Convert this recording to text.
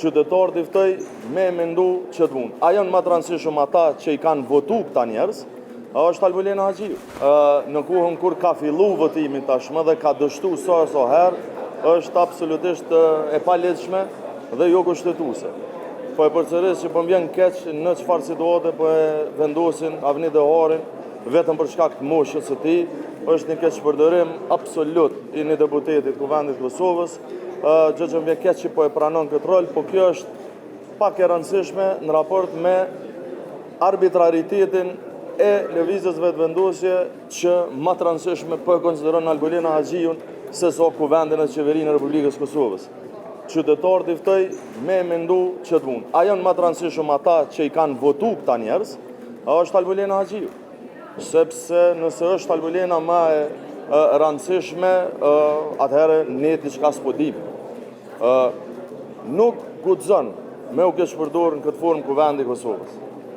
qytetarët i ftoj me mendu që të mund. A janë më të rëndësishëm ata që i kanë votu këta njerëz, është Albulena Haxhiu. Në kohën kur ka fillu votimi tashmë dhe ka dështu sa herë, është absolutisht e palegjshme dhe jo kushtetuese. Po e përcëris që po m'vjen keq në çfarë situate po e vendosin Avni Deharin vetëm për shkak të moshës së tij, është një keqpërdorim absolut i një deputetit Kuvendit të Kosovës, gjë që m'vjen keq që po e pranon këtë rol, po kjo është pak e rëndësishme në raport me arbitraritetin e lëvizjesve të vendosje që më të rëndësishme po e konsideron Albulena Haxhiun se sa Kuvendin e qeverinë e Republikës Kosovës. Qytetarët i ftoj me mendu që të mund. A janë më të rëndësishëm ata që i kanë votu këta njerëz, është Albulena Haxhiu. Sepse nëse është Albulena më e rëndësishme, atëherë ne diçka s'po dim. Nuk guxon me u keqpërdorur në këtë formë Kuvendi i Kosovës.